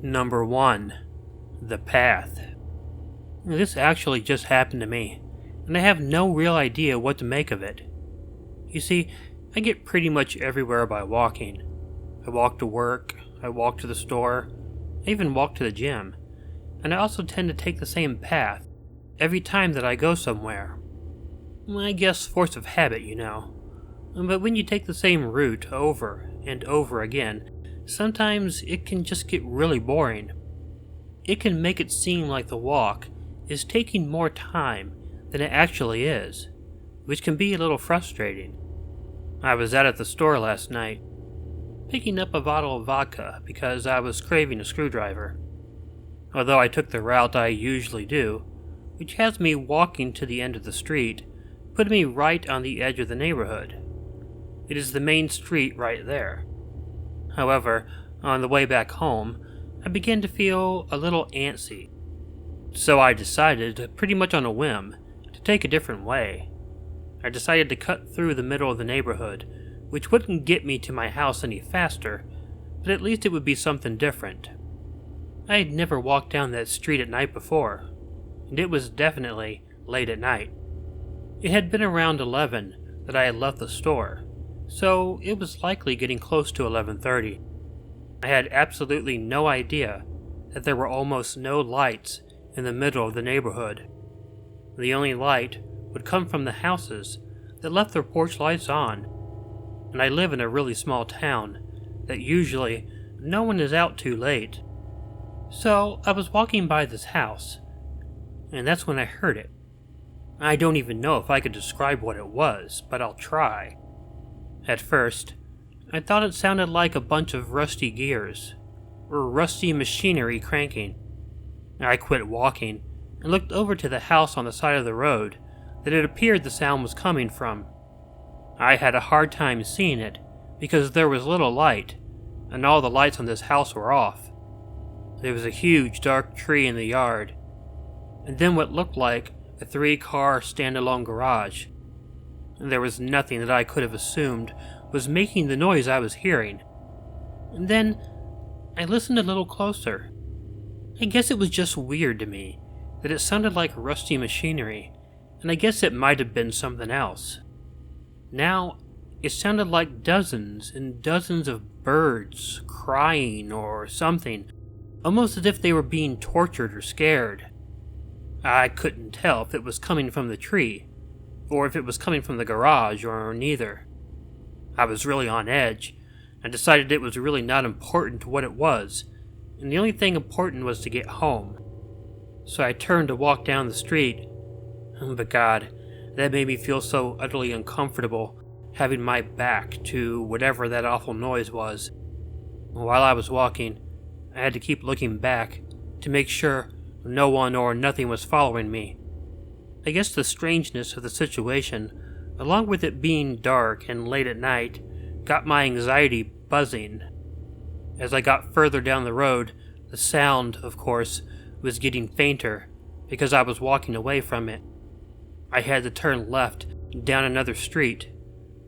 Number 1. The Path. This actually just happened to me, and I have no real idea what to make of it. You see, I get pretty much everywhere by walking. I walk to work, I walk to the store, I even walk to the gym, and I also tend to take the same path every time that I go somewhere. I guess force of habit, you know. But when you take the same route over and over again, sometimes it can just get really boring. It can make it seem like the walk is taking more time than it actually is, which can be a little frustrating. I was out at the store last night, picking up a bottle of vodka because I was craving a screwdriver. Although I took the route I usually do, which has me walking to the end of the street, putting me right on the edge of the neighborhood. It is the main street right there. However, on the way back home, I began to feel a little antsy. So I decided, pretty much on a whim, to take a different way. I decided to cut through the middle of the neighborhood, which wouldn't get me to my house any faster, but at least it would be something different. I had never walked down that street at night before, and it was definitely late at night. It had been around 11 that I had left the store, so it was likely getting close to 11:30. I had absolutely no idea that there were almost no lights in the middle of the neighborhood. The only light would come from the houses that left their porch lights on, and I live in a really small town that usually no one is out too late. So I was walking by this house, and that's when I heard it. I don't even know if I could describe what it was, but I'll try. At first, I thought it sounded like a bunch of rusty gears, or rusty machinery cranking. I quit walking and looked over to the house on the side of the road that it appeared the sound was coming from. I had a hard time seeing it because there was little light, and all the lights on this house were off. There was a huge dark tree in the yard, and then what looked like a 3-car standalone garage. There was nothing that I could have assumed was making the noise I was hearing. And then I listened a little closer. I guess it was just weird to me that it sounded like rusty machinery, and I guess it might have been something else. Now, it sounded like dozens and dozens of birds crying or something, almost as if they were being tortured or scared. I couldn't tell if it was coming from the tree, or if it was coming from the garage, or neither. I was really on edge, and decided it was really not important what it was, and the only thing important was to get home. So I turned to walk down the street, but God, that made me feel so utterly uncomfortable, having my back to whatever that awful noise was. While I was walking, I had to keep looking back to make sure no one or nothing was following me. I guess the strangeness of the situation, along with it being dark and late at night, got my anxiety buzzing. As I got further down the road, the sound, of course, was getting fainter because I was walking away from it. I had to turn left down another street,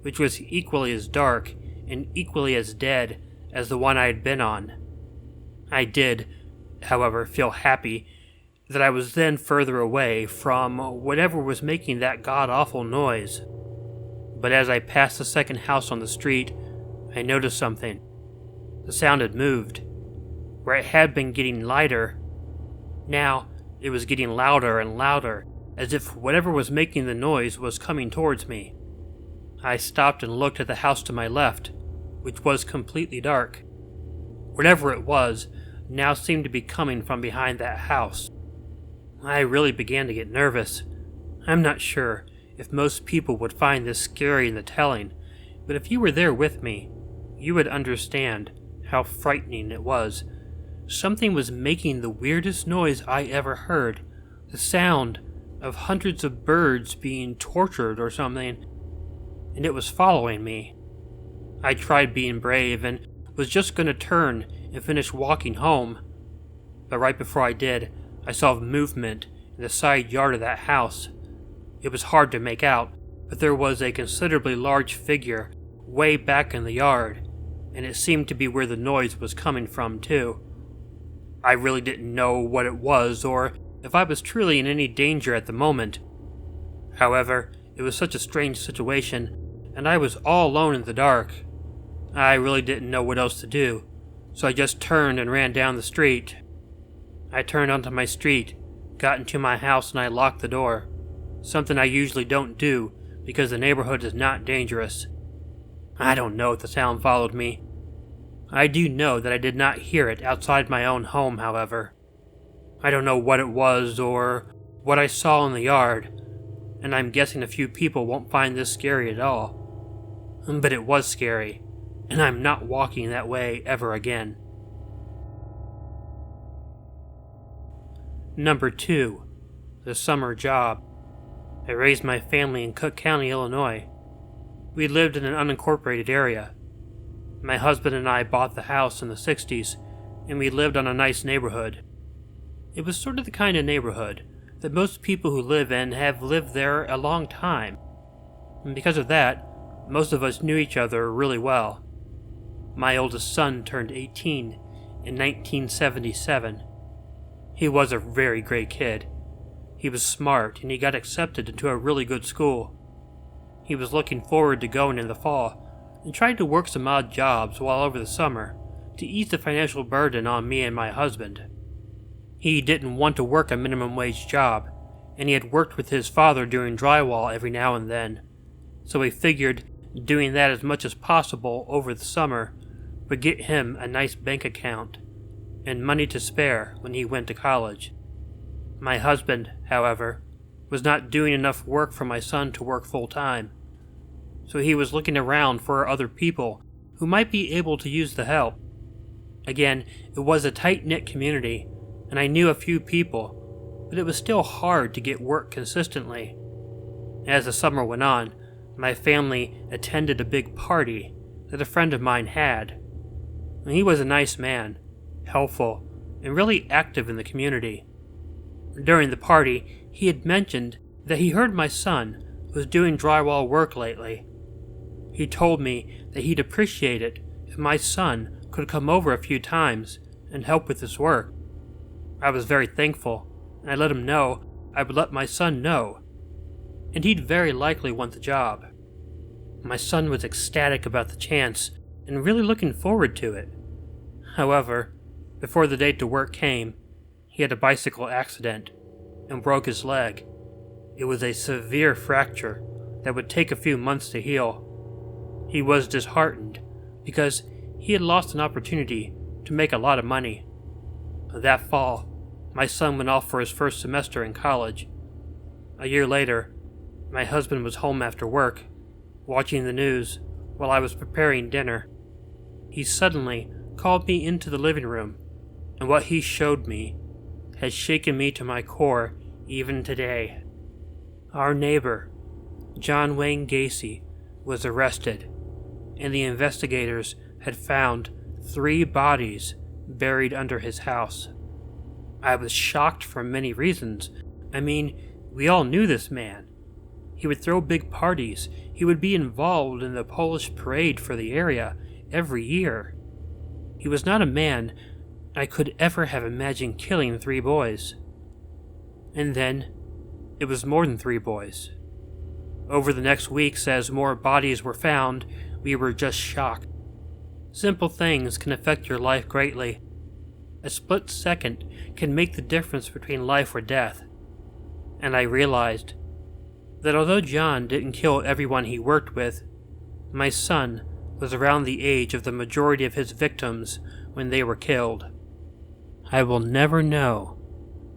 which was equally as dark and equally as dead as the one I had been on. I did, however, feel happy that I was then further away from whatever was making that god-awful noise. But as I passed the second house on the street, I noticed something. The sound had moved. Where it had been getting lighter, now it was getting louder and louder, as if whatever was making the noise was coming towards me. I stopped and looked at the house to my left, which was completely dark. Whatever it was now seemed to be coming from behind that house. I really began to get nervous. I'm not sure if most people would find this scary in the telling, but if you were there with me, you would understand how frightening it was. Something was making the weirdest noise I ever heard, the sound of hundreds of birds being tortured or something, and it was following me. I tried being brave and was just going to turn and finish walking home, but right before I did, I saw movement in the side yard of that house. It was hard to make out, but there was a considerably large figure way back in the yard, and it seemed to be where the noise was coming from too. I really didn't know what it was or if I was truly in any danger at the moment. However, it was such a strange situation, and I was all alone in the dark. I really didn't know what else to do, so I just turned and ran down the street. I turned onto my street, got into my house, and I locked the door, something I usually don't do because the neighborhood is not dangerous. I don't know if the sound followed me. I do know that I did not hear it outside my own home, however. I don't know what it was or what I saw in the yard, and I'm guessing a few people won't find this scary at all. But it was scary, and I'm not walking that way ever again. Number 2. The summer job. I raised my family in Cook County, Illinois. We lived in an unincorporated area. My husband and I bought the house in the 60s, and we lived on a nice neighborhood. It was sort of the kind of neighborhood that most people who live in have lived there a long time. And because of that, most of us knew each other really well. My oldest son turned 18 in 1977. He was a very great kid. He was smart, and he got accepted into a really good school. He was looking forward to going in the fall, and tried to work some odd jobs while over the summer to ease the financial burden on me and my husband. He didn't want to work a minimum wage job, and he had worked with his father doing drywall every now and then, so he figured doing that as much as possible over the summer would get him a nice bank account and money to spare when he went to college. My husband, however, was not doing enough work for my son to work full-time, so he was looking around for other people who might be able to use the help. Again, it was a tight-knit community, and I knew a few people, but it was still hard to get work consistently. As the summer went on, my family attended a big party that a friend of mine had. He was a nice man, helpful, and really active in the community. During the party, he had mentioned that he heard my son was doing drywall work lately. He told me that he'd appreciate it if my son could come over a few times and help with his work. I was very thankful, and I let him know I would let my son know, and he'd very likely want the job. My son was ecstatic about the chance and really looking forward to it. However, before the date to work came, he had a bicycle accident and broke his leg. It was a severe fracture that would take a few months to heal. He was disheartened because he had lost an opportunity to make a lot of money. That fall, my son went off for his first semester in college. A year later, my husband was home after work, watching the news while I was preparing dinner. He suddenly called me into the living room, and what he showed me has shaken me to my core even today. Our neighbor, John Wayne Gacy, was arrested, and the investigators had found 3 bodies buried under his house. I was shocked for many reasons. I mean, we all knew this man. He would throw big parties. He would be involved in the Polish parade for the area every year. He was not a man I could ever have imagined killing 3 boys. And then, it was more than 3 boys. Over the next weeks, as more bodies were found, we were just shocked. Simple things can affect your life greatly. A split second can make the difference between life or death. And I realized that although John didn't kill everyone he worked with, my son was around the age of the majority of his victims when they were killed. I will never know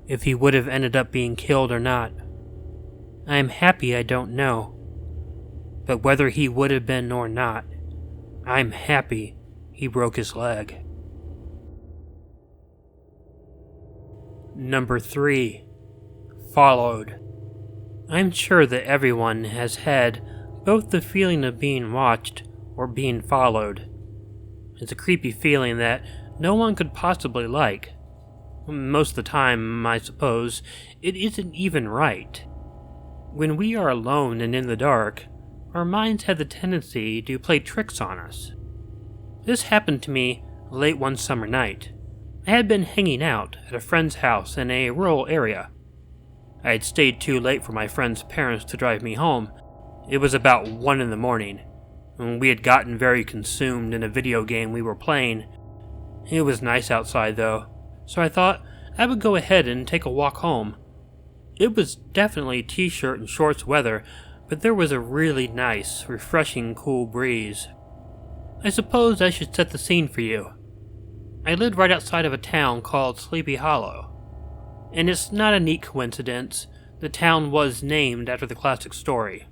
if he would have ended up being killed or not. I am happy I don't know. But whether he would have been or not, I'm happy he broke his leg. Number 3. Followed. I'm sure that everyone has had both the feeling of being watched or being followed. It's a creepy feeling that no one could possibly like. Most of the time, I suppose, it isn't even right. When we are alone and in the dark, our minds have the tendency to play tricks on us. This happened to me late one summer night. I had been hanging out at a friend's house in a rural area. I had stayed too late for my friend's parents to drive me home. It was about 1 in the morning, and we had gotten very consumed in a video game we were playing. It was nice outside though, so I thought I would go ahead and take a walk home. It was definitely t-shirt and shorts weather, but there was a really nice, refreshing cool breeze. I suppose I should set the scene for you. I lived right outside of a town called Sleepy Hollow. And it's not a neat coincidence, the town was named after the classic story.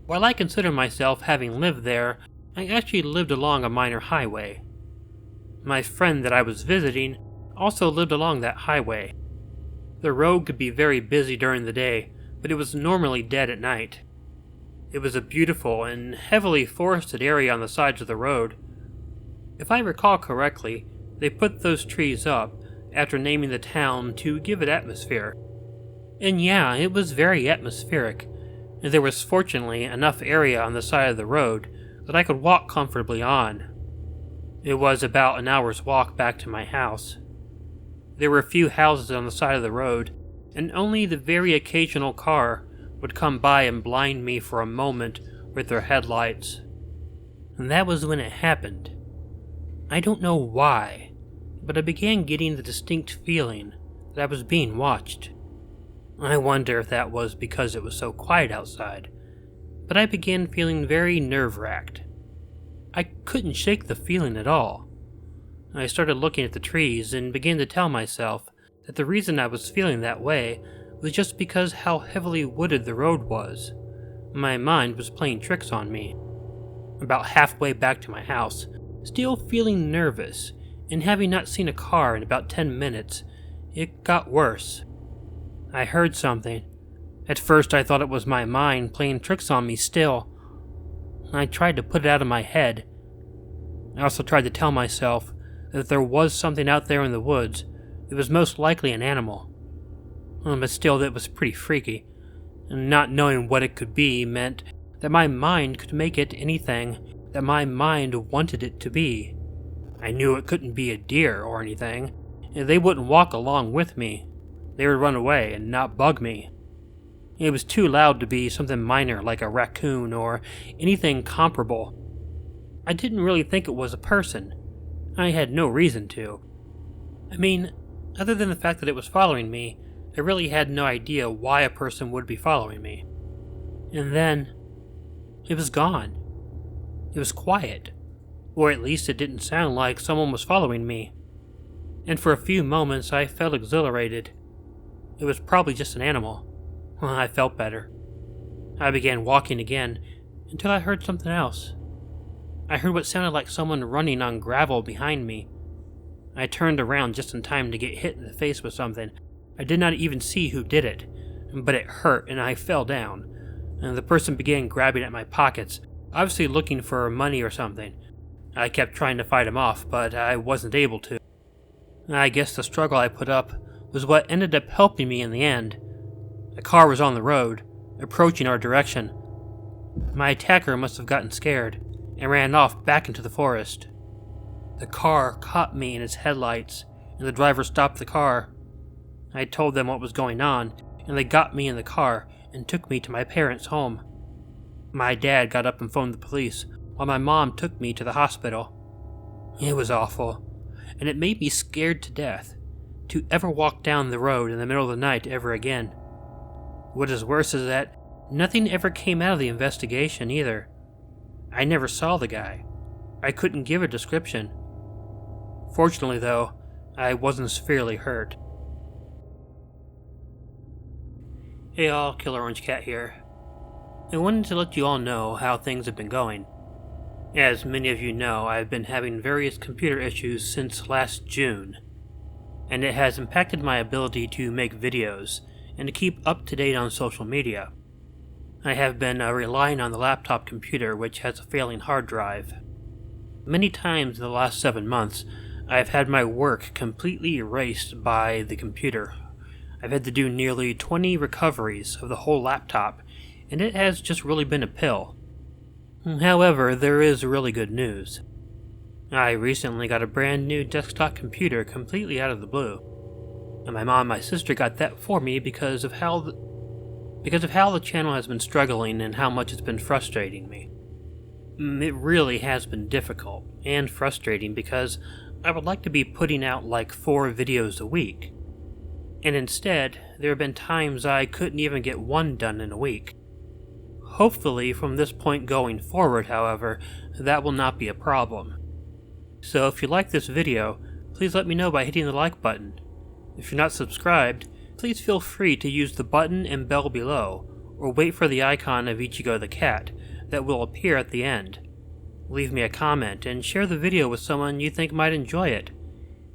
While I consider myself having lived there, I actually lived along a minor highway. My friend that I was visiting also lived along that highway. The road could be very busy during the day, but it was normally dead at night. It was a beautiful and heavily forested area on the sides of the road. If I recall correctly, they put those trees up after naming the town to give it atmosphere. And yeah, it was very atmospheric. There was fortunately enough area on the side of the road that I could walk comfortably on. It was about an hour's walk back to my house. There were a few houses on the side of the road, and only the very occasional car would come by and blind me for a moment with their headlights. And that was when it happened. I don't know why, but I began getting the distinct feeling that I was being watched. I wonder if that was because it was so quiet outside, but I began feeling very nerve-wracked. I couldn't shake the feeling at all. I started looking at the trees and began to tell myself that the reason I was feeling that way was just because how heavily wooded the road was. My mind was playing tricks on me. About halfway back to my house, still feeling nervous, and having not seen a car in about 10 minutes, it got worse. I heard something. At first I thought it was my mind playing tricks on me still. I tried to put it out of my head. I also tried to tell myself that if there was something out there in the woods, it was most likely an animal. But still, that was pretty freaky, and not knowing what it could be meant that my mind could make it anything that my mind wanted it to be. I knew it couldn't be a deer or anything. They wouldn't walk along with me. They would run away and not bug me. It was too loud to be something minor like a raccoon or anything comparable. I didn't really think it was a person. I had no reason to. I mean, other than the fact that it was following me, I really had no idea why a person would be following me. And then, it was gone. It was quiet. Or at least it didn't sound like someone was following me. And for a few moments I felt exhilarated. It was probably just an animal. I felt better. I began walking again until I heard something else. I heard what sounded like someone running on gravel behind me. I turned around just in time to get hit in the face with something. I did not even see who did it, but it hurt and I fell down. And the person began grabbing at my pockets, obviously looking for money or something. I kept trying to fight him off, but I wasn't able to. I guess the struggle I put up was what ended up helping me in the end. A car was on the road, approaching our direction. My attacker must have gotten scared and ran off back into the forest. The car caught me in its headlights, and the driver stopped the car. I told them what was going on, and they got me in the car and took me to my parents' home. My dad got up and phoned the police, while my mom took me to the hospital. It was awful, and it made me scared to death to ever walk down the road in the middle of the night ever again. What is worse is that nothing ever came out of the investigation either. I never saw the guy. I couldn't give a description. Fortunately, though, I wasn't severely hurt. Hey all, Killer Orange Cat here. I wanted to let you all know how things have been going. As many of you know, I've been having various computer issues since last June, and it has impacted my ability to make videos and to keep up to date on social media. I have been relying on the laptop computer, which has a failing hard drive. Many times in the last 7 months, I've had my work completely erased by the computer. I've had to do nearly 20 recoveries of the whole laptop, and it has just really been a pill. However, there is really good news. I recently got a brand new desktop computer completely out of the blue. And my mom and my sister got that for me because of how the channel has been struggling and how much it's been frustrating me. It really has been difficult and frustrating because I would like to be putting out like 4 videos a week. And instead, there have been times I couldn't even get 1 done in a week. Hopefully, from this point going forward, however, that will not be a problem. So if you like this video, please let me know by hitting the like button. If you're not subscribed, please feel free to use the button and bell below, or wait for the icon of Ichigo the cat that will appear at the end. Leave me a comment and share the video with someone you think might enjoy it.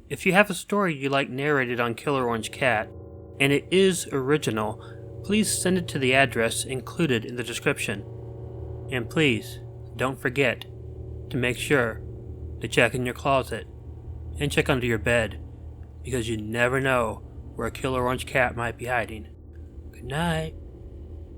If you have a story you like narrated on Killer Orange Cat, and it is original, please send it to the address included in the description. And please, don't forget to make sure to check in your closet and check under your bed, because you never know where a Killer Orange Cat might be hiding. Good night.